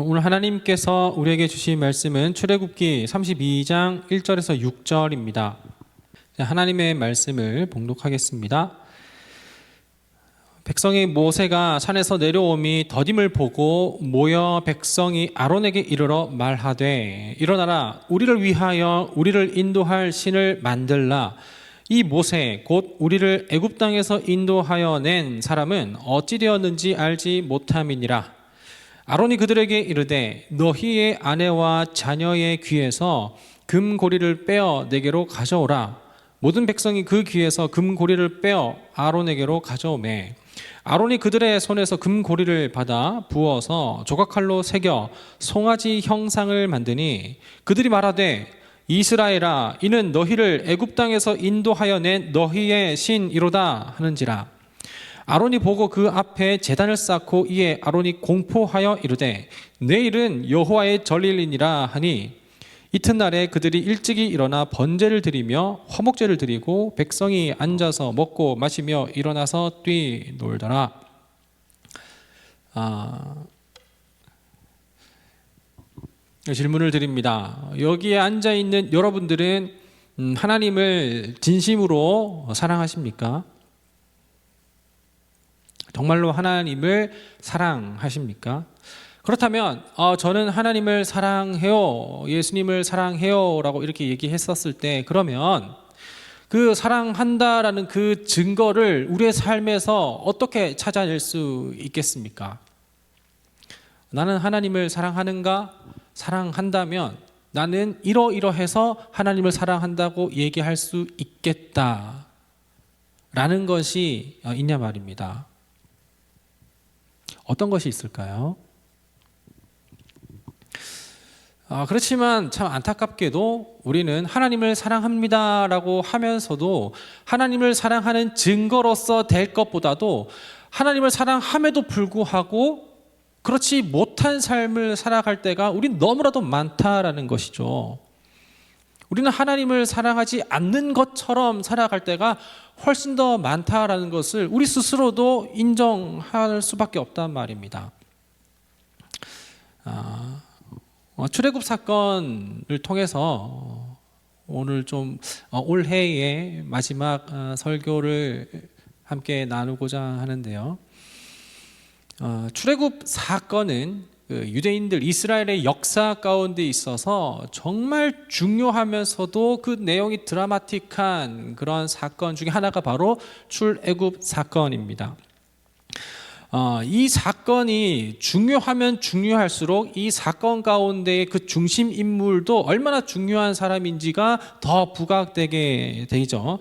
오늘 하나님께서 우리에게 주신 말씀은 출애굽기 32장 1절에서 6절입니다. 하나님의 말씀을 봉독하겠습니다. 백성이 모세가 산에서 내려오미 더딤을 보고 모여 백성이 아론에게 이르러 말하되 일어나라 우리를 위하여 우리를 인도할 신을 만들라. 이 모세 곧 우리를 애굽 땅에서 인도하여 낸 사람은 어찌 되었는지 알지 못함이니라. 아론이 그들에게 이르되 너희의 아내와 자녀의 귀에서 금고리를 빼어 내게로 가져오라. 모든 백성이 그 귀에서 금고리를 빼어 아론에게로 가져오매 아론이 그들의 손에서 금고리를 받아 부어서 조각칼로 새겨 송아지 형상을 만드니 그들이 말하되 이스라엘아 이는 너희를 애굽 땅에서 인도하여 낸 너희의 신이로다 하는지라. 아론이 보고 그 앞에 제단을 쌓고 이에 아론이 공포하여 이르되 내일은 여호와의 절일이니라 하니 이튿날에 그들이 일찍이 일어나 번제를 드리며 화목제를 드리고 백성이 앉아서 먹고 마시며 일어나서 뛰놀더라. 질문을 드립니다. 여기에 앉아 있는 여러분들은 하나님을 진심으로 사랑하십니까? 정말로 하나님을 사랑하십니까? 그렇다면 저는 하나님을 사랑해요, 예수님을 사랑해요 라고 이렇게 얘기했었을 때 그러면 그 사랑한다라는 그 증거를 우리의 삶에서 어떻게 찾아낼 수 있겠습니까? 나는 하나님을 사랑하는가? 사랑한다면 나는 이러이러해서 하나님을 사랑한다고 얘기할 수 있겠다 라는 것이 있냐 말입니다. 어떤 것이 있을까요? 그렇지만 참 안타깝게도 우리는 하나님을 사랑합니다라고 하면서도 하나님을 사랑하는 증거로서 될 것보다도 하나님을 사랑함에도 불구하고 그렇지 못한 삶을 살아갈 때가 우린 너무나도 많다라는 것이죠. 우리는 하나님을 사랑하지 않는 것처럼 살아갈 때가 훨씬 더 많다라는 것을 우리 스스로도 인정할 수밖에 없단 말입니다. 출애굽 사건을 통해서 오늘 좀 올해의 마지막 설교를 함께 나누고자 하는데요. 출애굽 사건은 유대인들 이스라엘의 역사 가운데 있어서 정말 중요하면서도 그 내용이 드라마틱한 그런 사건 중에 하나가 바로 출애굽 사건입니다. 이 사건이 중요하면 중요할수록 이 사건 가운데의 그 중심 인물도 얼마나 중요한 사람인지가 더 부각되게 되죠.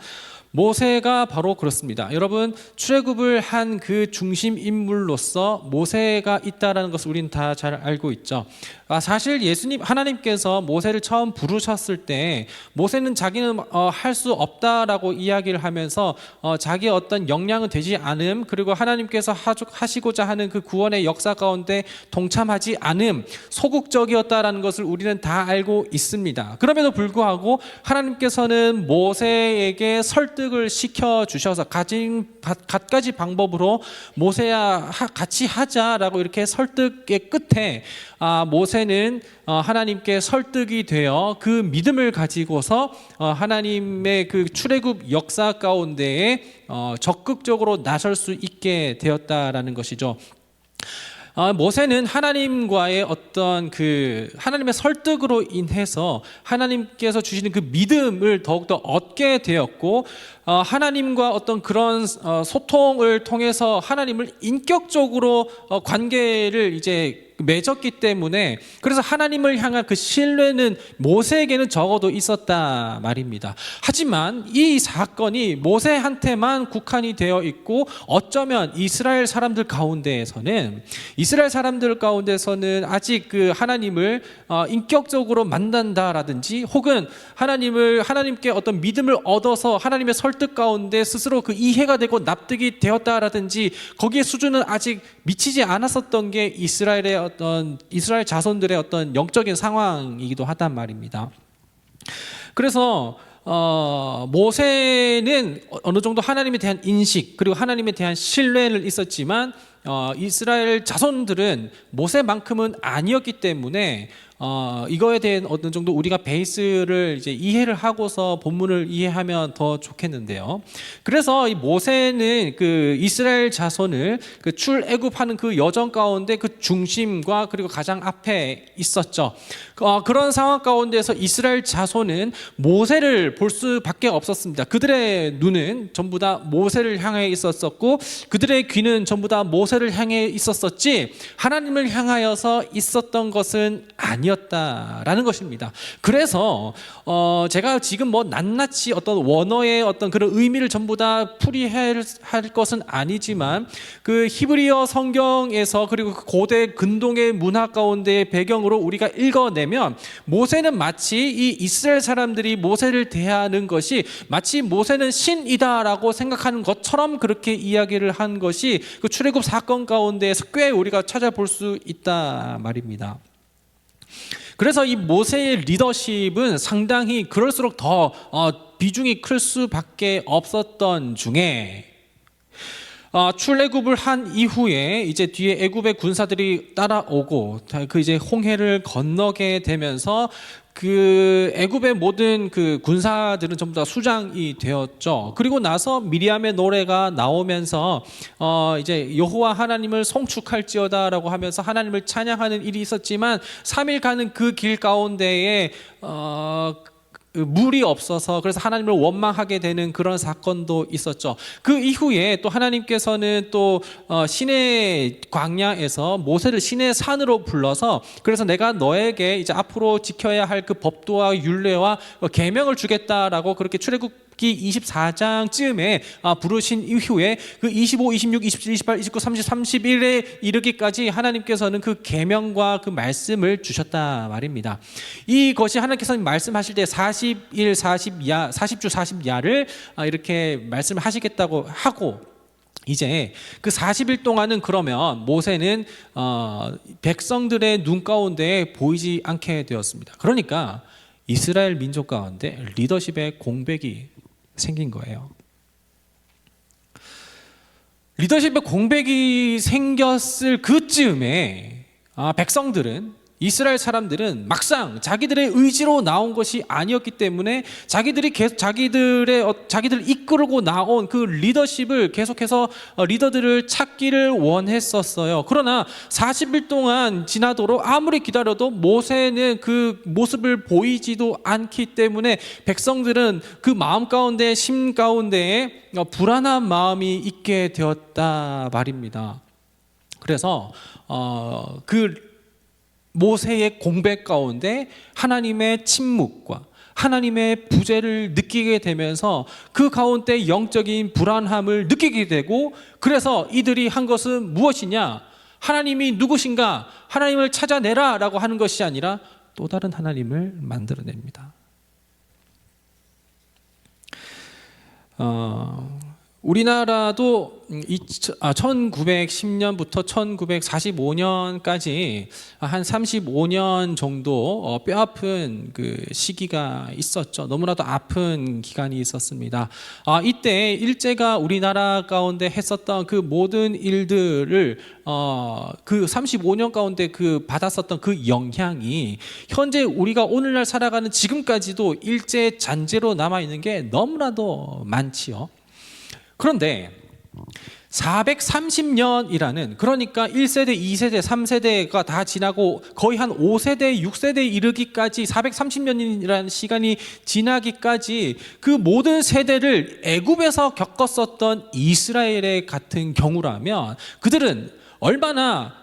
모세가 바로 그렇습니다. 여러분, 출애굽을 한 그 중심 인물로서 모세가 있다라는 것을 우리는 다 잘 알고 있죠. 사실 하나님께서 모세를 처음 부르셨을 때 모세는 자기는 할 수 없다라고 이야기를 하면서 자기의 어떤 역량은 되지 않음, 그리고 하나님께서 하시고자 하는 그 구원의 역사 가운데 동참하지 않음, 소극적이었다라는 것을 우리는 다 알고 있습니다. 그럼에도 불구하고 하나님께서는 모세에게 설득을 시켜주셔서 갖가지 방법으로 모세야 같이 하자라고 이렇게 설득의 끝에 모세는 하나님께 설득이 되어 그 믿음을 가지고서 하나님의 그 출애굽 역사 가운데에 적극적으로 나설 수 있게 되었다라는 것이죠. 모세는 하나님과의 어떤 그 하나님의 설득으로 인해서 하나님께서 주시는 그 믿음을 더욱더 얻게 되었고, 하나님과 어떤 그런 소통을 통해서 하나님을 인격적으로 관계를 이제 맺었기 때문에 그래서 하나님을 향한 그 신뢰는 모세에게는 적어도 있었다 말입니다. 하지만 이 사건이 모세한테만 국한이 되어 있고 어쩌면 이스라엘 사람들 가운데에서는 아직 그 하나님을 인격적으로 만난다라든지 혹은 하나님께 어떤 믿음을 얻어서 하나님의 설득 가운데 스스로 그 이해가 되고 납득이 되었다라든지 거기에 수준은 아직 미치지 않았었던 게 이스라엘 자손들의 어떤 영적인 상황이기도 하단 말입니다. 그래서 모세는 어느 정도 하나님에 대한 인식 그리고 하나님에 대한 신뢰는 있었지만 이스라엘 자손들은 모세만큼은 아니었기 때문에 이거에 대한 어느 정도 우리가 베이스를 이제 이해를 하고서 본문을 이해하면 더 좋겠는데요. 그래서 이 모세는 그 이스라엘 자손을 그 출애굽하는 그 여정 가운데 그 중심과 그리고 가장 앞에 있었죠. 그런 상황 가운데서 이스라엘 자손은 모세를 볼 수밖에 없었습니다. 그들의 눈은 전부 다 모세를 향해 있었었고 그들의 귀는 전부 다 모세를 향해 있었었지 하나님을 향하여서 있었던 것은 아니었다라는 것입니다. 그래서 제가 지금 뭐 낱낱이 어떤 원어의 어떤 그런 의미를 전부 다 풀이할 것은 아니지만 그 히브리어 성경에서 그리고 그 고대 근동의 문화 가운데의 배경으로 우리가 읽어내면 모세는 마치 이 이스라엘 사람들이 모세를 대하는 것이 마치 모세는 신이다라고 생각하는 것처럼 그렇게 이야기를 한 것이 그 출애굽 사건 가운데에서 꽤 우리가 찾아볼 수 있다 말입니다. 그래서 이 모세의 리더십은 상당히 그럴수록 더 비중이 클 수밖에 없었던 중에 출애굽을 한 이후에 이제 뒤에 애굽의 군사들이 따라오고 그 이제 홍해를 건너게 되면서 그 애굽의 모든 그 군사들은 전부 다 수장이 되었죠. 그리고 나서 미리암의 노래가 나오면서 이제 여호와 하나님을 송축할지어다라고 하면서 하나님을 찬양하는 일이 있었지만 3일 가는 그 길 가운데에 물이 없어서 그래서 하나님을 원망하게 되는 그런 사건도 있었죠. 그 이후에 또 하나님께서는 또 시내 광야에서 모세를 시내 산으로 불러서 그래서 내가 너에게 이제 앞으로 지켜야 할 그 법도와 율례와 계명을 주겠다라고 그렇게 출애굽기 24장쯤에 부르신 이후에 그 25, 26, 27, 28, 29, 30, 31에 이르기까지 하나님께서는 그 계명과 그 말씀을 주셨다 말입니다. 이것이 하나님께서 말씀하실 때 40일 40야 40주 40야를 이렇게 말씀을 하시겠다고 하고 이제 그 40일 동안은 그러면 모세는 백성들의 눈 가운데 보이지 않게 되었습니다. 그러니까 이스라엘 민족 가운데 리더십의 공백이 생긴 거예요. 리더십의 공백이 생겼을 그쯤에 백성들은 이스라엘 사람들은 막상 자기들의 의지로 나온 것이 아니었기 때문에 자기들이 계속 자기들을 이끌고 나온 그 리더십을 계속해서 리더들을 찾기를 원했었어요. 그러나 40일 동안 지나도록 아무리 기다려도 모세는 그 모습을 보이지도 않기 때문에 백성들은 그 마음 가운데 심 가운데에 불안한 마음이 있게 되었다 말입니다. 그래서 그 모세의 공백 가운데 하나님의 침묵과 하나님의 부재를 느끼게 되면서 그 가운데 영적인 불안함을 느끼게 되고 그래서 이들이 한 것은 무엇이냐? 하나님이 누구신가? 하나님을 찾아내라 라고 하는 것이 아니라 또 다른 하나님을 만들어냅니다. 우리나라도 1910년부터 1945년까지 한 35년 정도 뼈아픈 그 시기가 있었죠. 너무나도 아픈 기간이 있었습니다. 이때 일제가 우리나라 가운데 했었던 그 모든 일들을 그 35년 가운데 그 받았었던 그 영향이 현재 우리가 오늘날 살아가는 지금까지도 일제 잔재로 남아 있는 게 너무나도 많지요. 그런데 430년이라는 그러니까 1세대, 2세대, 3세대가 다 지나고 거의 한 5세대, 6세대 이르기까지 430년이라는 시간이 지나기까지 그 모든 세대를 애굽에서 겪었었던 이스라엘의 같은 경우라면 그들은 얼마나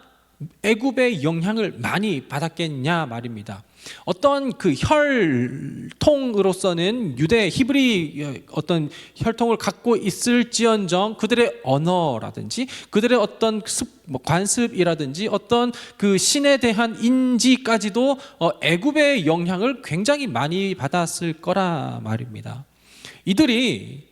애굽의 영향을 많이 받았겠냐 말입니다. 어떤 그 혈통으로서는 유대 히브리 어떤 혈통을 갖고 있을지언정 그들의 언어라든지 그들의 어떤 관습이라든지 어떤 그 신에 대한 인지까지도 애굽의 영향을 굉장히 많이 받았을 거라 말입니다. 이들이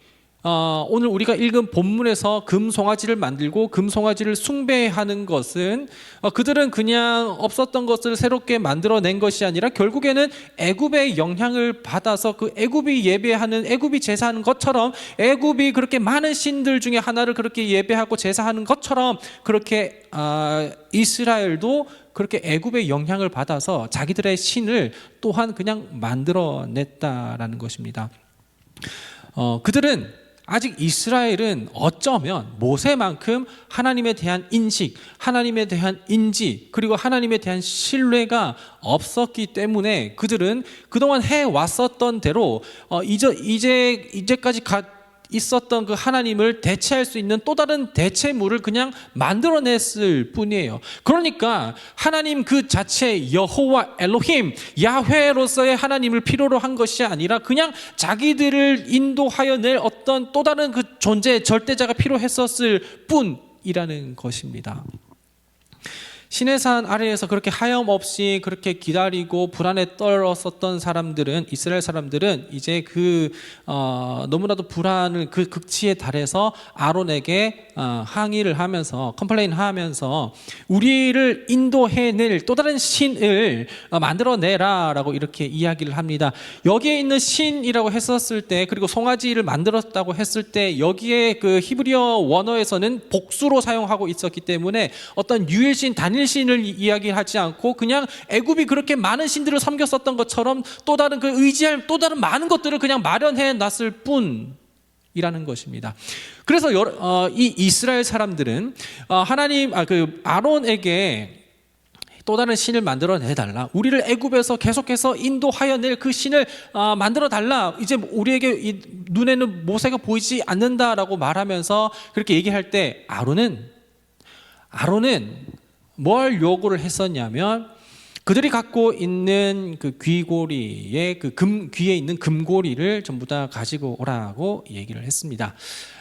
오늘 우리가 읽은 본문에서 금송아지를 만들고 금송아지를 숭배하는 것은 그들은 그냥 없었던 것을 새롭게 만들어낸 것이 아니라 결국에는 애굽의 영향을 받아서 그 애굽이 예배하는, 애굽이 제사하는 것처럼, 애굽이 그렇게 많은 신들 중에 하나를 그렇게 예배하고 제사하는 것처럼, 그렇게 이스라엘도 그렇게 애굽의 영향을 받아서 자기들의 신을 또한 그냥 만들어냈다라는 것입니다. 그들은 아직 이스라엘은 어쩌면 모세만큼 하나님에 대한 인식, 하나님에 대한 인지, 그리고 하나님에 대한 신뢰가 없었기 때문에 그들은 그동안 해왔었던 대로 이제까지 있었던 그 하나님을 대체할 수 있는 또 다른 대체물을 그냥 만들어냈을 뿐이에요. 그러니까 하나님 그 자체, 여호와 엘로힘, 야훼로서의 하나님을 필요로 한 것이 아니라 그냥 자기들을 인도하여 낼 어떤 또 다른 그 존재, 절대자가 필요했었을 뿐이라는 것입니다. 시내산 아래에서 그렇게 하염없이 그렇게 기다리고 불안에 떨었었던 사람들은, 이스라엘 사람들은 이제 너무나도 불안을 그 극치에 달해서 아론에게 항의를 하면서, 컴플레인 하면서 우리를 인도해낼 또 다른 신을 만들어내라 라고 이렇게 이야기를 합니다. 여기에 있는 신이라고 했었을 때, 그리고 송아지를 만들었다고 했을 때, 여기에 그 히브리어 원어에서는 복수로 사용하고 있었기 때문에 어떤 유일신, 단일신을 이야기하지 않고 그냥 애굽이 그렇게 많은 신들을 섬겼었던 것처럼 또 다른 그 의지할 또 다른 많은 것들을 그냥 마련해 놨을 뿐이라는 것입니다. 그래서 이 이스라엘 사람들은 아론에게 또 다른 신을 만들어 내달라, 우리를 애굽에서 계속해서 인도하여 낼 그 신을 만들어 달라, 이제 우리에게 눈에는 모세가 보이지 않는다라고 말하면서 그렇게 얘기할 때 아론은 뭘 요구를 했었냐면, 그들이 갖고 있는 그 귀고리에 귀에 있는 금고리를 전부 다 가지고 오라고 얘기를 했습니다.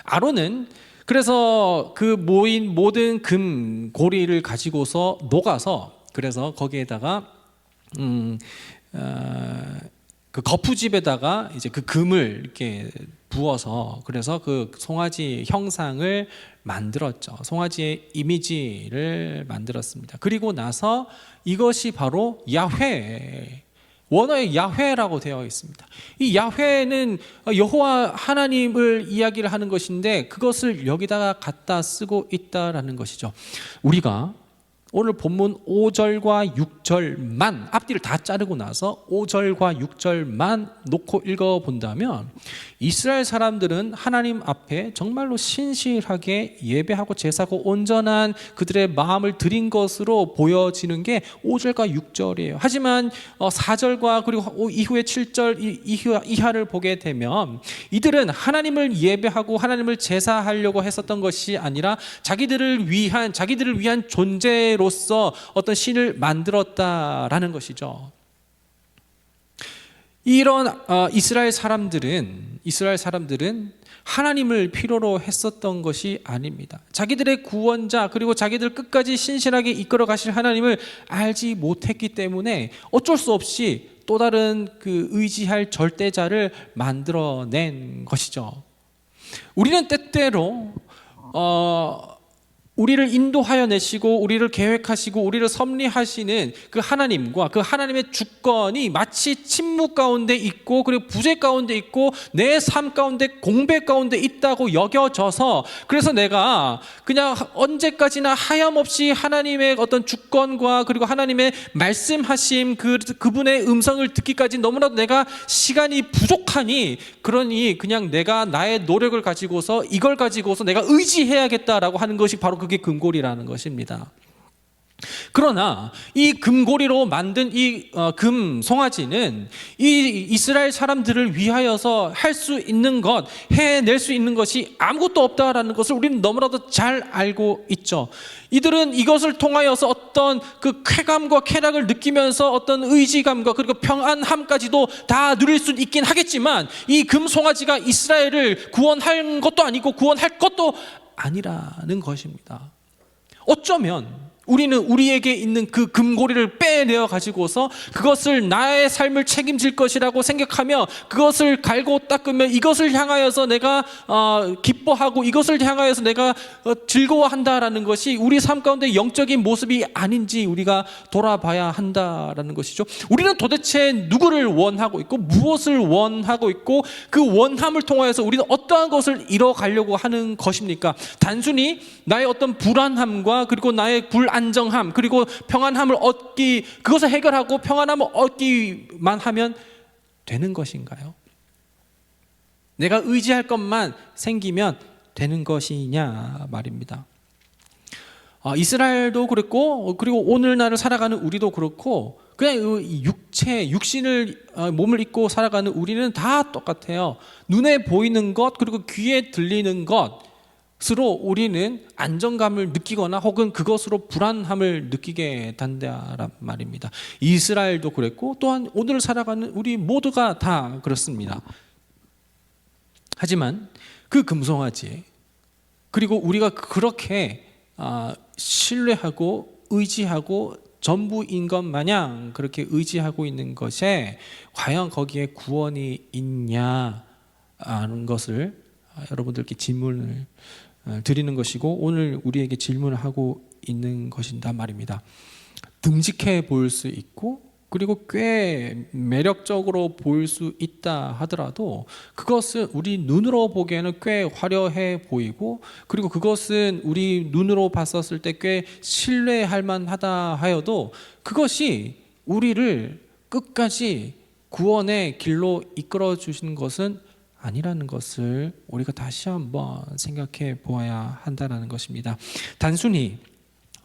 아론은 그래서 그 모인 모든 금고리를 가지고서 녹아서, 그래서 거기에다가 그 거푸집에다가 이제 그 금을 이렇게 부어서, 그래서 그 송아지 형상을 만들었죠. 송아지의 이미지를 만들었습니다. 그리고 나서 이것이 바로 야훼, 원어에 야훼라고 되어 있습니다. 이 야훼는 여호와 하나님을 이야기를 하는 것인데 그것을 여기다가 갖다 쓰고 있다라는 것이죠. 우리가 오늘 본문 5절과 6절만, 앞뒤를 다 자르고 나서 5절과 6절만 놓고 읽어본다면, 이스라엘 사람들은 하나님 앞에 정말로 신실하게 예배하고 제사하고 온전한 그들의 마음을 드린 것으로 보여지는 게 5절과 6절이에요. 하지만 4절과 그리고 이후에 7절 이하를 보게 되면 이들은 하나님을 예배하고 하나님을 제사하려고 했었던 것이 아니라 자기들을 위한 존재로서 어떤 신을 만들었다라는 것이죠. 이런 이스라엘 사람들은 하나님을 필요로 했었던 것이 아닙니다. 자기들의 구원자, 그리고 자기들 끝까지 신실하게 이끌어 가실 하나님을 알지 못했기 때문에 어쩔 수 없이 또 다른 그 의지할 절대자를 만들어낸 것이죠. 우리는 때때로 우리를 인도하여 내시고 우리를 계획하시고 우리를 섭리하시는 그 하나님과 그 하나님의 주권이 마치 침묵 가운데 있고, 그리고 부재 가운데 있고, 내 삶 가운데 공백 가운데 있다고 여겨져서, 그래서 내가 그냥 언제까지나 하염없이 하나님의 어떤 주권과 그리고 하나님의 말씀하심, 그분의 음성을 듣기까지 너무나도 내가 시간이 부족하니, 그러니 그냥 내가 나의 노력을 가지고서 이걸 가지고서 내가 의지해야겠다라고 하는 것이 바로 그게 금고리라는 것입니다. 그러나 이 금고리로 만든 이 금송아지는 이 이스라엘 사람들을 위하여서 할 수 있는 것, 해낼 수 있는 것이 아무것도 없다라는 것을 우리는 너무나도 잘 알고 있죠. 이들은 이것을 통하여서 어떤 그 쾌감과 쾌락을 느끼면서 어떤 의지감과 그리고 평안함까지도 다 누릴 수 있긴 하겠지만, 이 금송아지가 이스라엘을 구원할 것도 아니고 구원할 것도 아니라는 것입니다. 어쩌면 우리는 우리에게 있는 그 금고리를 빼내어 가지고서 그것을 나의 삶을 책임질 것이라고 생각하며 그것을 갈고 닦으며 이것을 향하여서 내가 기뻐하고 이것을 향하여서 내가 즐거워한다라는 것이 우리 삶 가운데 영적인 모습이 아닌지 우리가 돌아봐야 한다라는 것이죠. 우리는 도대체 누구를 원하고 있고 무엇을 원하고 있고 그 원함을 통하여서 우리는 어떠한 것을 이뤄가려고 하는 것입니까? 단순히 나의 어떤 불안함과 그리고 나의 안정함 그리고 평안함을 그것을 해결하고 평안함을 얻기만 하면 되는 것인가요? 내가 의지할 것만 생기면 되는 것이냐 말입니다. 이스라엘도 그랬고 그리고 오늘날을 살아가는 우리도 그렇고 그냥 육신을 몸을 입고 살아가는 우리는 다 똑같아요. 눈에 보이는 것 그리고 귀에 들리는 것으로 우리는 안정감을 느끼거나 혹은 그것으로 불안함을 느끼게 된다란 말입니다. 이스라엘도 그랬고 또한 오늘 살아가는 우리 모두가 다 그렇습니다. 하지만 그 금송아지 그리고 우리가 그렇게 신뢰하고 의지하고 전부인 것 마냥 그렇게 의지하고 있는 것에 과연 거기에 구원이 있냐 하는 것을 여러분들께 질문을 드리는 것이고 오늘 우리에게 질문을 하고 있는 것이다 말입니다. 듬직해 보일 수 있고 그리고 꽤 매력적으로 보일 수 있다 하더라도 그것은 우리 눈으로 보기에는 꽤 화려해 보이고 그리고 그것은 우리 눈으로 봤었을 때 꽤 신뢰할 만하다 하여도 그것이 우리를 끝까지 구원의 길로 이끌어 주시는 것은 아니라는 것을 우리가 다시 한번 생각해 보아야 한다는 것입니다. 단순히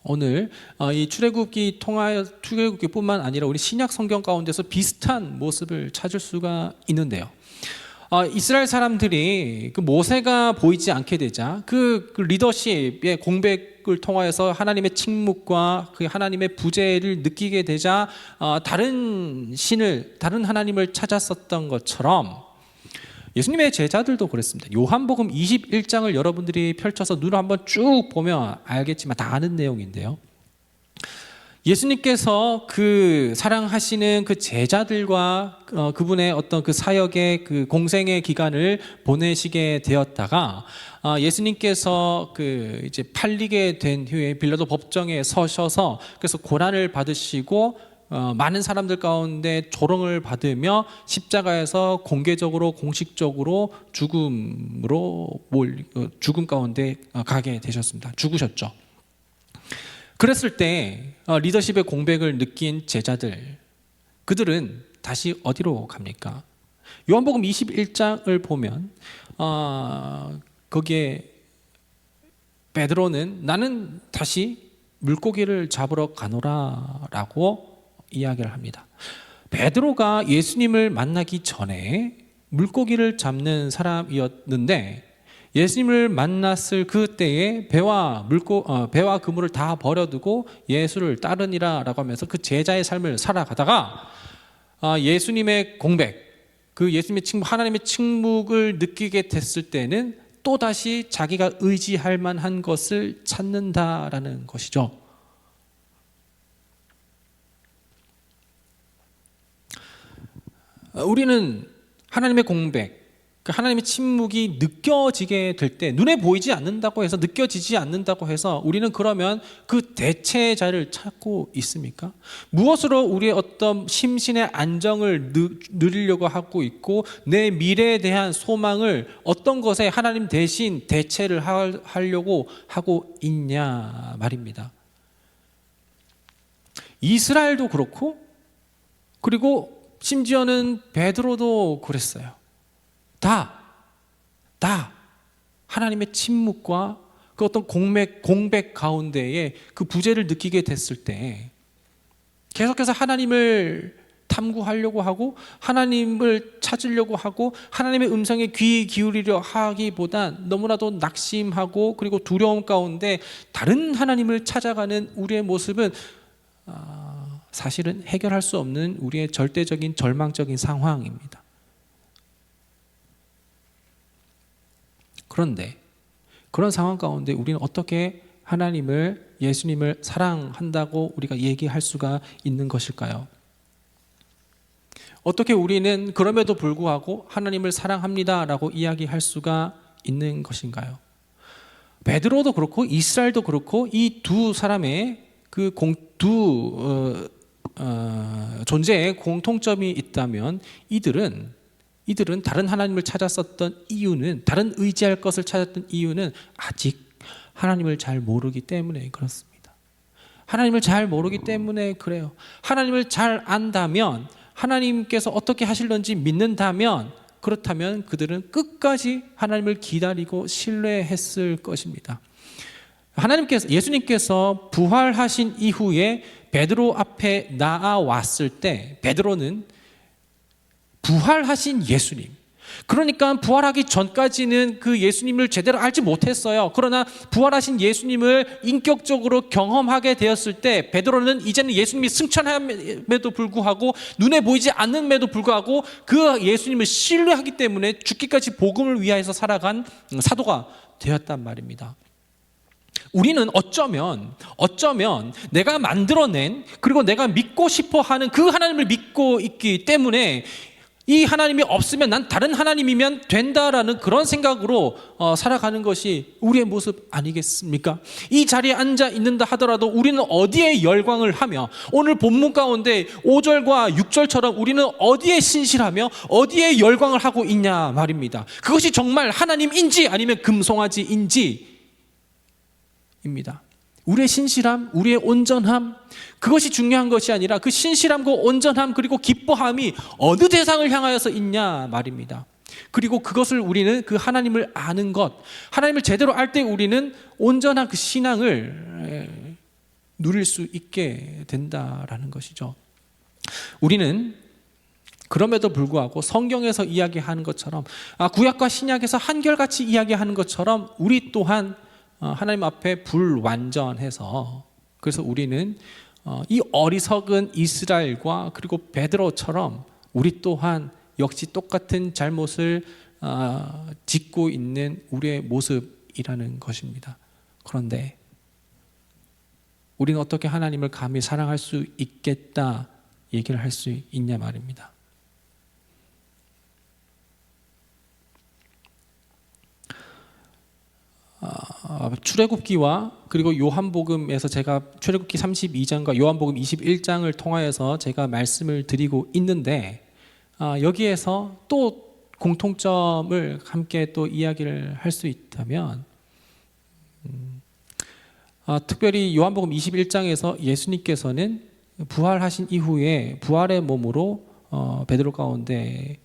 오늘 이 출애굽기뿐만 아니라 우리 신약 성경 가운데서 비슷한 모습을 찾을 수가 있는데요. 이스라엘 사람들이 그 모세가 보이지 않게 되자 그 리더십의 공백을 통하여서 하나님의 침묵과 그 하나님의 부재를 느끼게 되자 다른 하나님을 찾았었던 것처럼 예수님의 제자들도 그랬습니다. 요한복음 21장을 여러분들이 펼쳐서 눈을 한번 쭉 보면 알겠지만 다 아는 내용인데요. 예수님께서 그 사랑하시는 그 제자들과 그분의 어떤 그 사역의 그 공생의 기간을 보내시게 되었다가 예수님께서 그 이제 팔리게 된 후에 빌라도 법정에 서셔서 그래서 고난을 받으시고 많은 사람들 가운데 조롱을 받으며 십자가에서 공개적으로 공식적으로 죽음 가운데 가게 되셨습니다. 죽으셨죠. 그랬을 때 리더십의 공백을 느낀 제자들 그들은 다시 어디로 갑니까? 요한복음 21장을 보면 거기에 베드로는 나는 다시 물고기를 잡으러 가노라라고 이야기를 합니다. 베드로가 예수님을 만나기 전에 물고기를 잡는 사람이었는데 예수님을 만났을 그때에 배와 그물을 다 버려두고 예수를 따르니라라고 하면서 그 제자의 삶을 살아가다가 예수님의 공백, 그 예수님의 침묵, 하나님의 침묵을 느끼게 됐을 때는 또다시 자기가 의지할 만한 것을 찾는다라는 것이죠. 우리는 하나님의 공백, 하나님의 침묵이 느껴지게 될 때 눈에 보이지 않는다고 해서 느껴지지 않는다고 해서 우리는 그러면 그 대체자를 찾고 있습니까? 무엇으로 우리의 어떤 심신의 안정을 누리려고 하고 있고 내 미래에 대한 소망을 어떤 것에 하나님 대신 대체를 하려고 하고 있냐 말입니다. 이스라엘도 그렇고 그리고 심지어는 베드로도 그랬어요. 다 하나님의 침묵과 그 어떤 공백 가운데에 그 부재를 느끼게 됐을 때 계속해서 하나님을 탐구하려고 하고 하나님을 찾으려고 하고 하나님의 음성에 귀 기울이려 하기보단 너무나도 낙심하고 그리고 두려움 가운데 다른 하나님을 찾아가는 우리의 모습은 사실은 해결할 수 없는 우리의 절대적인 절망적인 상황입니다. 그런데 그런 상황 가운데 우리는 어떻게 하나님을, 예수님을 사랑한다고 우리가 얘기할 수가 있는 것일까요? 어떻게 우리는 그럼에도 불구하고 하나님을 사랑합니다라고 이야기할 수가 있는 것인가요? 베드로도 그렇고 이스라엘도 그렇고 이 두 사람의 그 존재에 공통점이 있다면 이들은 다른 하나님을 찾았었던 이유는, 다른 의지할 것을 찾았던 이유는 아직 하나님을 잘 모르기 때문에 그렇습니다. 하나님을 잘 모르기 때문에 그래요. 하나님을 잘 안다면, 하나님께서 어떻게 하실런지 믿는다면, 그렇다면 그들은 끝까지 하나님을 기다리고 신뢰했을 것입니다. 예수님께서 부활하신 이후에 베드로 앞에 나아왔을 때 베드로는 부활하신 예수님, 그러니까 부활하기 전까지는 그 예수님을 제대로 알지 못했어요. 그러나 부활하신 예수님을 인격적으로 경험하게 되었을 때 베드로는 이제는 예수님이 승천함에도 불구하고, 눈에 보이지 않는음에도 불구하고 그 예수님을 신뢰하기 때문에 죽기까지 복음을 위하여서 살아간 사도가 되었단 말입니다. 우리는 어쩌면 내가 만들어낸, 그리고 내가 믿고 싶어 하는 그 하나님을 믿고 있기 때문에 이 하나님이 없으면 난 다른 하나님이면 된다라는 그런 생각으로 살아가는 것이 우리의 모습 아니겠습니까? 이 자리에 앉아 있는다 하더라도 우리는 어디에 열광을 하며, 오늘 본문 가운데 5절과 6절처럼 우리는 어디에 신실하며 어디에 열광을 하고 있냐 말입니다. 그것이 정말 하나님인지 아니면 금송아지인지 입니다. 우리의 신실함, 우리의 온전함, 그것이 중요한 것이 아니라 그 신실함과 온전함 그리고 기뻐함이 어느 대상을 향하여서 있냐 말입니다. 그리고 그것을 우리는 그 하나님을 아는 것, 하나님을 제대로 알 때 우리는 온전한 그 신앙을 누릴 수 있게 된다라는 것이죠. 우리는 그럼에도 불구하고 성경에서 이야기하는 것처럼, 구약과 신약에서 한결같이 이야기하는 것처럼 우리 또한 하나님 앞에 불완전해서, 그래서 우리는 이 어리석은 이스라엘과 그리고 베드로처럼 우리 또한 역시 똑같은 잘못을 짓고 있는 우리의 모습이라는 것입니다. 그런데 우리는 어떻게 하나님을 감히 사랑할 수 있겠다 얘기를 할 수 있냐 말입니다. 출애굽기와 그리고 요한복음에서 제가 출애굽기 32장과 요한복음 21장을 통하여서 제가 말씀을 드리고 있는데, 여기에서 또 공통점을 함께 또 이야기를 할 수 있다면, 특별히 요한복음 21장에서 예수님께서는 부활하신 이후에 부활의 몸으로 베드로 가운데,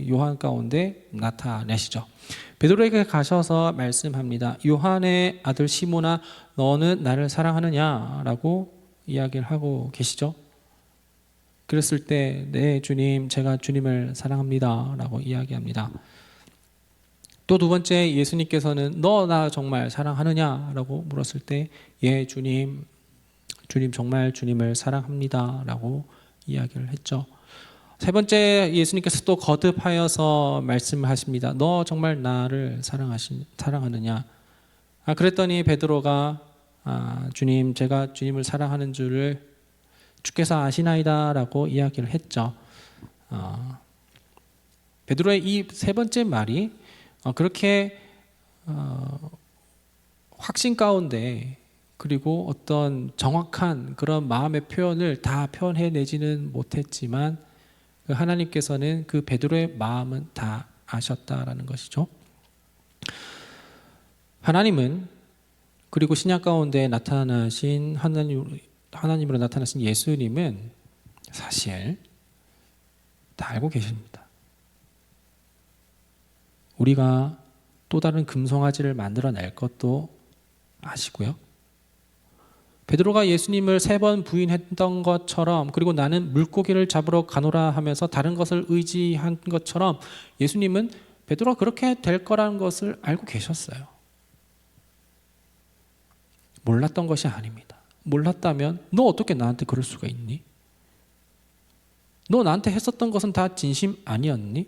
요한 가운데 나타내시죠. 베드로에게 가셔서 말씀합니다. 요한의 아들 시몬아, 너는 나를 사랑하느냐라고 이야기를 하고 계시죠. 그랬을 때 네 주님, 제가 주님을 사랑합니다 라고 이야기합니다. 또 두 번째, 예수님께서는 너 나 정말 사랑하느냐 라고 물었을 때 예 주님 정말 주님을 사랑합니다 라고 이야기를 했죠. 세 번째, 예수님께서 또 거듭하여서 말씀하십니다. 너 정말 나를 사랑하느냐? 그랬더니 베드로가 주님, 제가 주님을 사랑하는 줄을 주께서 아시나이다 라고 이야기를 했죠. 베드로의 이 세 번째 말이 그렇게 확신 가운데, 그리고 어떤 정확한 그런 마음의 표현을 다 표현해내지는 못했지만 하나님께서는 그 베드로의 마음은 다 아셨다라는 것이죠. 하나님은, 그리고 신약 가운데 나타나신 하나님으로 나타나신 예수님은 사실 다 알고 계십니다. 우리가 또 다른 금송아지를 만들어낼 것도 아시고요. 베드로가 예수님을 3번 부인했던 것처럼, 그리고 나는 물고기를 잡으러 가노라 하면서 다른 것을 의지한 것처럼 예수님은 베드로가 그렇게 될 거라는 것을 알고 계셨어요. 몰랐던 것이 아닙니다. 몰랐다면 너 어떻게 나한테 그럴 수가 있니? 너 나한테 했었던 것은 다 진심 아니었니?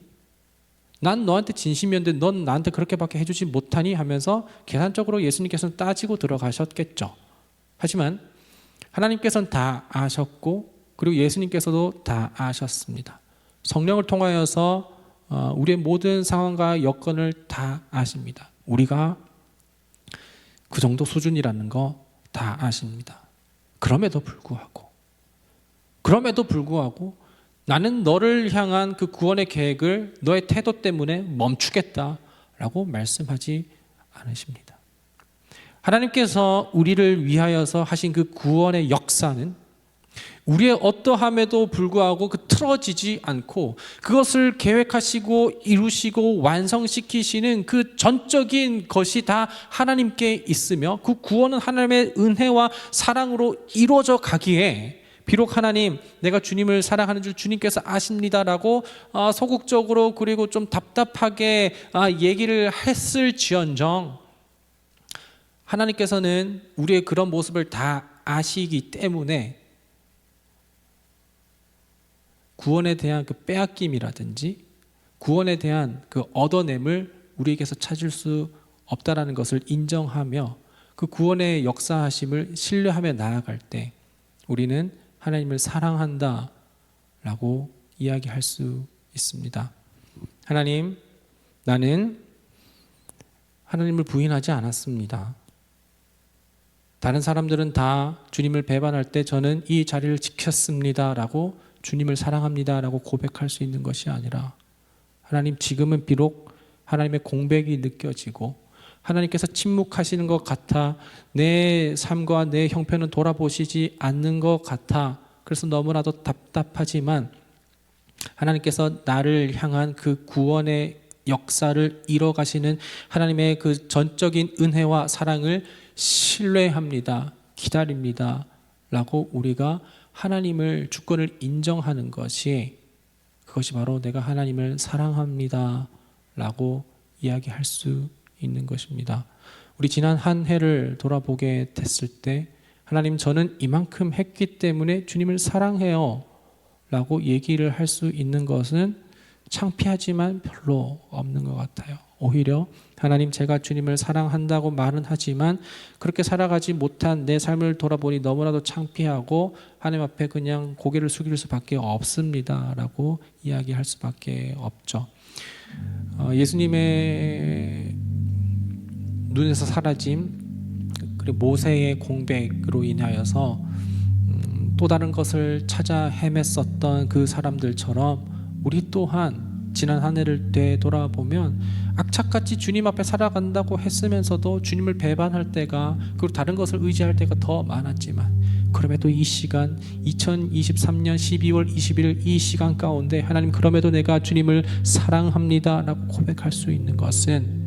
난 너한테 진심이었는데 넌 나한테 그렇게밖에 해주지 못하니 하면서 계산적으로 예수님께서는 따지고 들어가셨겠죠. 하지만 하나님께서는 다 아셨고 그리고 예수님께서도 다 아셨습니다. 성령을 통하여서 우리의 모든 상황과 여건을 다 아십니다. 우리가 그 정도 수준이라는 거 다 아십니다. 그럼에도 불구하고 나는 너를 향한 그 구원의 계획을 너의 태도 때문에 멈추겠다라고 말씀하지 않으십니다. 하나님께서 우리를 위하여서 하신 그 구원의 역사는 우리의 어떠함에도 불구하고 그 틀어지지 않고 그것을 계획하시고 이루시고 완성시키시는 그 전적인 것이 다 하나님께 있으며 그 구원은 하나님의 은혜와 사랑으로 이루어져 가기에 비록 하나님 내가 주님을 사랑하는 줄 주님께서 아십니다라고 소극적으로 그리고 좀 답답하게 얘기를 했을지언정 하나님께서는 우리의 그런 모습을 다 아시기 때문에 구원에 대한 그 빼앗김이라든지 구원에 대한 그 얻어냄을 우리에게서 찾을 수 없다라는 것을 인정하며 그 구원의 역사하심을 신뢰하며 나아갈 때 우리는 하나님을 사랑한다라고 이야기할 수 있습니다. 하나님, 나는 하나님을 부인하지 않았습니다. 다른 사람들은 다 주님을 배반할 때 저는 이 자리를 지켰습니다라고 주님을 사랑합니다라고 고백할 수 있는 것이 아니라 하나님 지금은 비록 하나님의 공백이 느껴지고 하나님께서 침묵하시는 것 같아 내 삶과 내 형편은 돌아보시지 않는 것 같아 그래서 너무나도 답답하지만 하나님께서 나를 향한 그 구원의 역사를 이뤄가시는 하나님의 그 전적인 은혜와 사랑을 신뢰합니다. 기다립니다. 라고 우리가 하나님을 주권을 인정하는 것이 그것이 바로 내가 하나님을 사랑합니다. 라고 이야기할 수 있는 것입니다. 우리 지난 한 해를 돌아보게 됐을 때 하나님 저는 이만큼 했기 때문에 주님을 사랑해요. 라고 얘기를 할 수 있는 것은 창피하지만 별로 없는 것 같아요. 오히려 하나님 제가 주님을 사랑한다고 말은 하지만 그렇게 살아가지 못한 내 삶을 돌아보니 너무나도 창피하고 하나님 앞에 그냥 고개를 숙일 수밖에 없습니다 라고 이야기할 수밖에 없죠. 예수님의 눈에서 사라짐 그리고 모세의 공백으로 인하여서 또 다른 것을 찾아 헤맸었던 그 사람들처럼 우리 또한 지난 한 해를 되돌아보면 악착같이 주님 앞에 살아간다고 했으면서도 주님을 배반할 때가 그리고 다른 것을 의지할 때가 더 많았지만 그럼에도 이 시간 2023년 12월 20일 이 시간 가운데 하나님 그럼에도 내가 주님을 사랑합니다 라고 고백할 수 있는 것은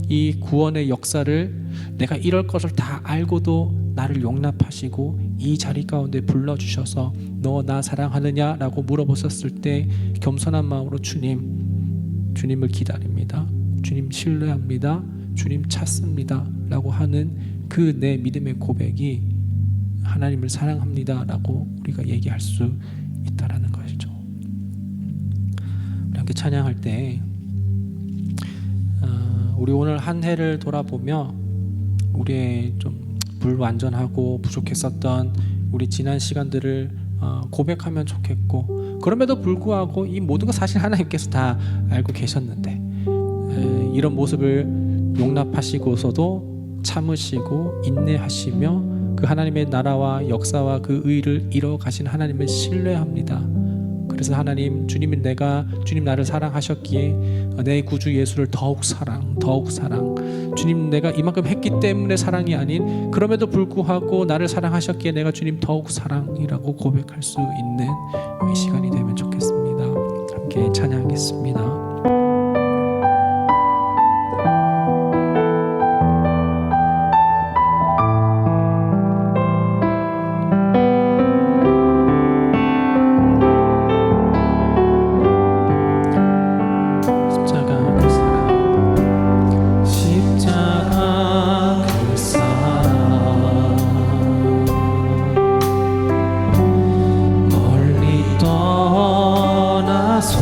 이 구원의 역사를 내가 이럴 것을 다 알고도 나를 용납하시고 이 자리 가운데 불러주셔서 너 나 사랑하느냐 라고 물어보셨을 때 겸손한 마음으로 주님을 기다립니다. 주님 신뢰합니다. 주님 찾습니다 라고 하는 그 내 믿음의 고백이 하나님을 사랑합니다 라고 우리가 얘기할 수 있다라는 것이죠. 우리 함께 찬양할 때 우리 오늘 한 해를 돌아보며 우리의 좀 불완전하고 부족했었던 우리 지난 시간들을 고백하면 좋겠고 그럼에도 불구하고 이 모든 것 사실 하나님께서 다 알고 계셨는데 이런 모습을 용납하시고서도 참으시고 인내하시며 그 하나님의 나라와 역사와 그 의를 이뤄 가신 하나님을 신뢰합니다. 그래서 하나님 주님 나를 사랑하셨기에 내 구주 예수를 더욱 사랑 주님 내가 이만큼 했기 때문에 사랑이 아닌 그럼에도 불구하고 나를 사랑하셨기에 내가 주님 더욱 사랑이라고 고백할 수 있는 이 시간이 되면 좋겠습니다. 함께 찬양하겠습니다. 떠나서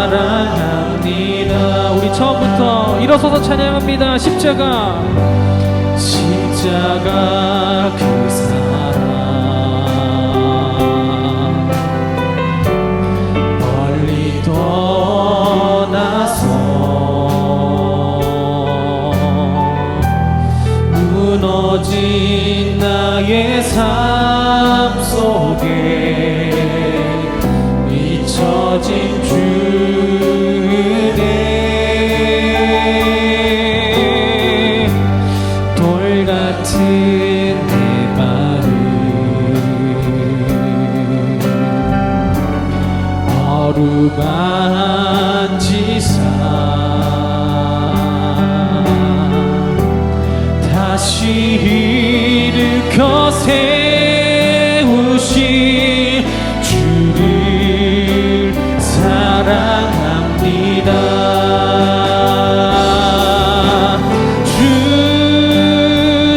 사랑합니다. 우리 처음부터 일어서서 찬양합니다. 십자가 그 사랑 멀리 떠나서 무너진 나의 삶 속에 잊혀진 주네 돌 같은 내 마음 어루만지사 다시 일으켜 세우신 주를 사랑합니다. 주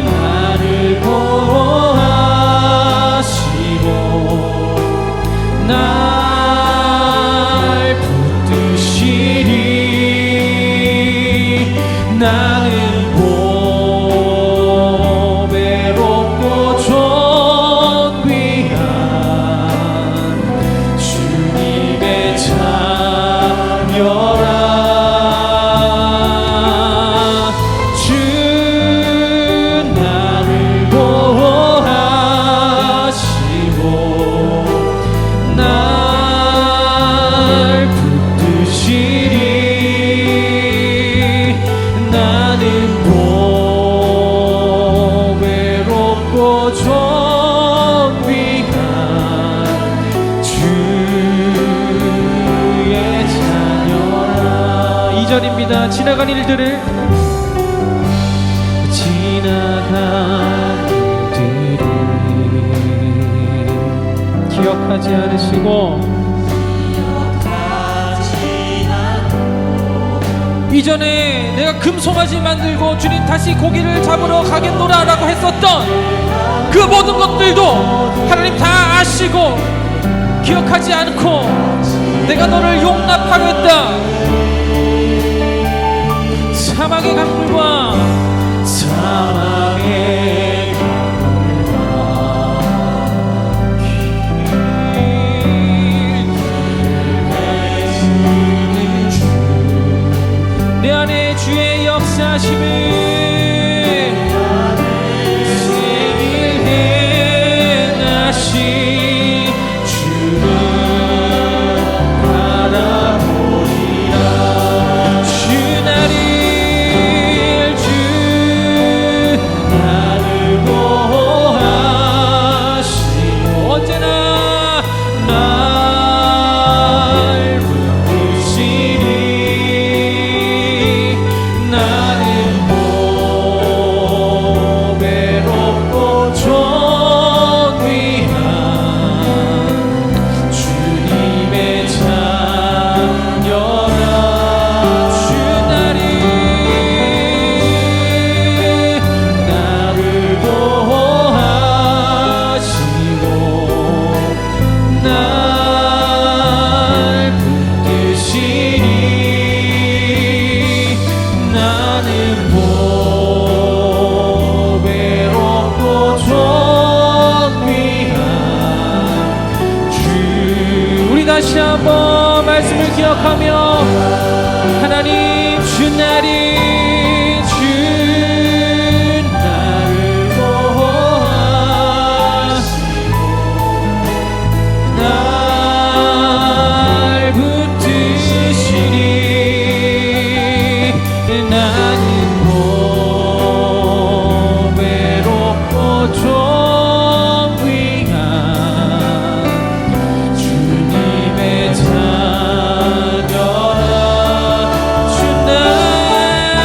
나를 보호하시고 날 붙드시니 나는 보배롭고 존귀한 주님의 자녀라. 주 나를 보호하시고 날 붙드시니 나는 보배롭고 존귀한 주의 자녀라. 2절입니다. 지나간 일들을 기억하지 않으시고 이전에 내가 금송아지 만들고 주님 다시 고기를 잡으러 가겠노라 라고 했었던 그 모든 것들도 하나님 다 아시고 기억하지 않고 내가 너를 용납하겠다. 사막의 강물과 내 안에 주의 역사심을 행하신 주를 바라보리라. 주 나를 보호하시고 언제나 날 붙드시니 나는 보배롭고 존귀한 주님의 자녀라. 주 나를 보호하시고 날 붙드시니 나는 보배롭고 존귀한 주. 우리 다시 한번 말씀을 기억하며 하나님 주 나를 보호하시고 날 붙드시니 나는 보배롭고 존귀한 주님의 자녀라. 주 나를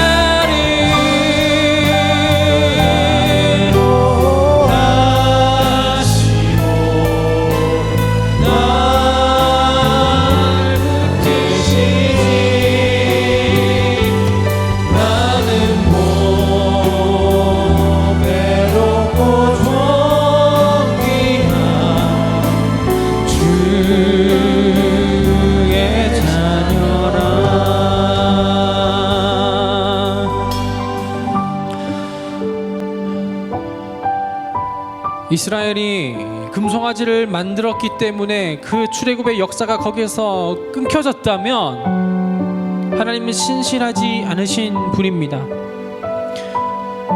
이스라엘이 금송아지를 만들었기 때문에 그 출애굽의 역사가 거기에서 끊겨졌다면 하나님은 신실하지 않으신 분입니다.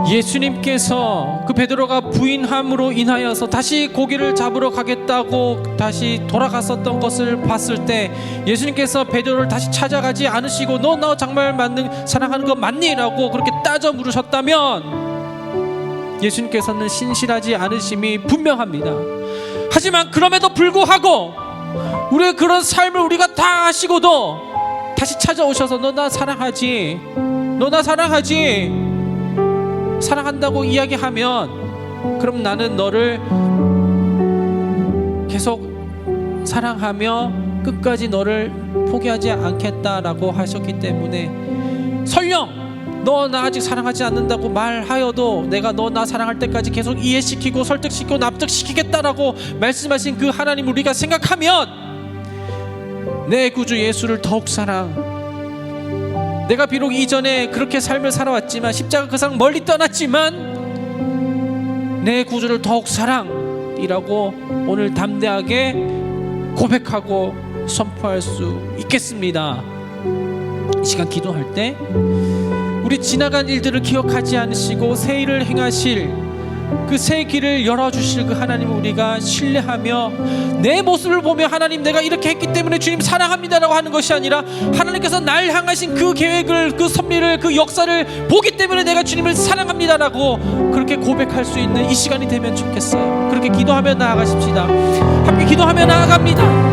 예수님께서 그 베드로가 부인함으로 인하여서 다시 고기를 잡으러 가겠다고 다시 돌아갔었던 것을 봤을 때 예수님께서 베드로를 다시 찾아가지 않으시고 너 나 정말 사랑하는 거 맞니? 라고 그렇게 따져 물으셨다면 예수님께서는 신실하지 않으심이 분명합니다. 하지만 그럼에도 불구하고 우리의 그런 삶을 우리가 다 아시고도 다시 찾아오셔서 너 나 사랑하지? 너 나 사랑하지? 사랑한다고 이야기하면 그럼 나는 너를 계속 사랑하며 끝까지 너를 포기하지 않겠다라고 하셨기 때문에 설령 너 나 아직 사랑하지 않는다고 말하여도 내가 너 나 사랑할 때까지 계속 이해시키고 설득시키고 납득시키겠다라고 말씀하신 그 하나님 우리가 생각하면 내 구주 예수를 더욱 내가 비록 이전에 그렇게 삶을 살아왔지만 십자가 그 사랑 멀리 떠났지만 내 구주를 더욱 사랑이라고 오늘 담대하게 고백하고 선포할 수 있겠습니다. 이 시간 기도할 때 우리 지나간 일들을 기억하지 않으시고 새 일을 행하실 그 새 길을 열어주실 그 하나님을 우리가 신뢰하며 내 모습을 보며 하나님 내가 이렇게 했기 때문에 주님 사랑합니다라고 하는 것이 아니라 하나님께서 날 향하신 그 계획을 그 섭리를 그 역사를 보기 때문에 내가 주님을 사랑합니다라고 그렇게 고백할 수 있는 이 시간이 되면 좋겠어요. 그렇게 기도하며 나아가십시다. 함께 기도하며 나아갑니다.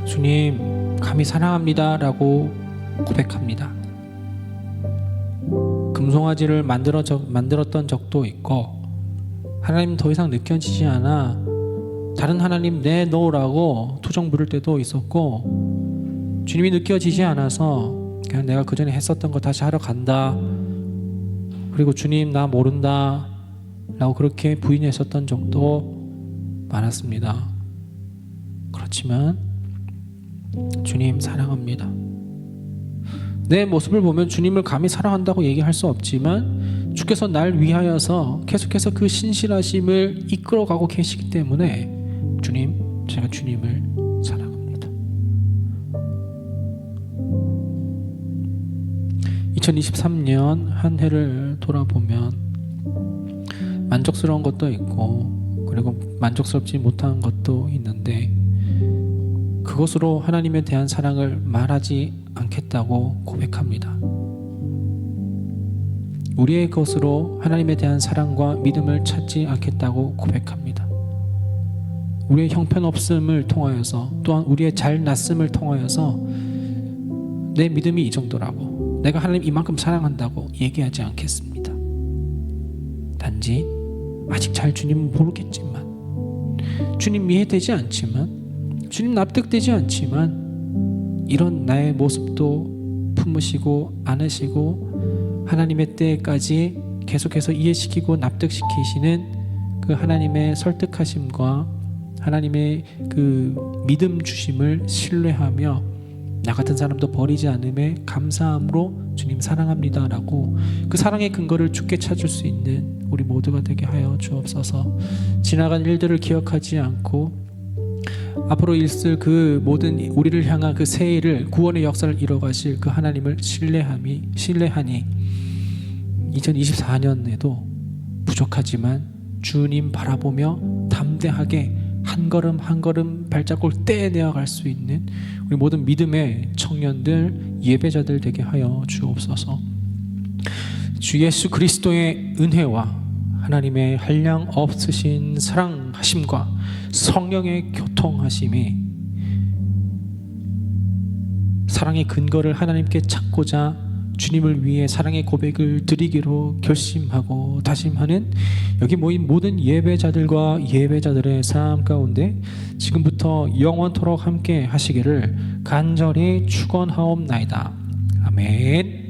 주님 감히 사랑합니다 라고 고백합니다. 금송아지를 만들었던 적도 있고 하나님 더 이상 느껴지지 않아 다른 하나님 내놓으라고 투정 부를 때도 있었고 주님이 느껴지지 않아서 그냥 내가 그 전에 했었던 거 다시 하러 간다, 그리고 주님 나 모른다 라고 그렇게 부인했었던 적도 많았습니다. 그렇지만 주님 사랑합니다. 내 모습을 보면 주님을 감히 사랑한다고 얘기할 수 없지만 주께서 날 위하여서 계속해서 그 신실하심을 이끌어가고 계시기 때문에 주님, 제가 주님을 사랑합니다. 2023년 한 해를 돌아보면 만족스러운 것도 있고 그리고 만족스럽지 못한 것도 있는데 그것으로 하나님에 대한 사랑을 말하지 않겠다고 고백합니다. 우리의 것으로 하나님에 대한 사랑과 믿음을 찾지 않겠다고 고백합니다. 우리의 형편없음을 통하여서 또한 우리의 잘났음을 통하여서 내 믿음이 이 정도라고, 내가 하나님 이만큼 사랑한다고 얘기하지 않겠습니다. 단지 아직 잘 주님은 모르겠지만, 주님 이해되지 않지만, 주님 납득되지 않지만 이런 나의 모습도 품으시고 안으시고 하나님의 때까지 계속해서 이해시키고 납득시키시는 그 하나님의 설득하심과 하나님의 그 믿음 주심을 신뢰하며 나 같은 사람도 버리지 않음에 감사함으로 주님 사랑합니다 라고 그 사랑의 근거를 주께 찾을 수 있는 우리 모두가 되게 하여 주옵소서. 지나간 일들을 기억하지 않고 앞으로 있을 그 모든 우리를 향한 그 새해를 구원의 역사를 이뤄가실 그 하나님을 신뢰하니 2024년에도 부족하지만 주님 바라보며 담대하게 한 걸음 한 걸음 발자국을 떼내어 갈 수 있는 우리 모든 믿음의 청년들 예배자들 되게 하여 주옵소서. 주 예수 그리스도의 은혜와 하나님의 한량 없으신 사랑하심과 성령의 교통하심이 사랑의 근거를 하나님께 찾고자 주님을 위해 사랑의 고백을 드리기로 결심하고 다짐하는 여기 모인 모든 예배자들과 예배자들의 삶 가운데 지금부터 영원토록 함께 하시기를 간절히 축원하옵나이다. 아멘.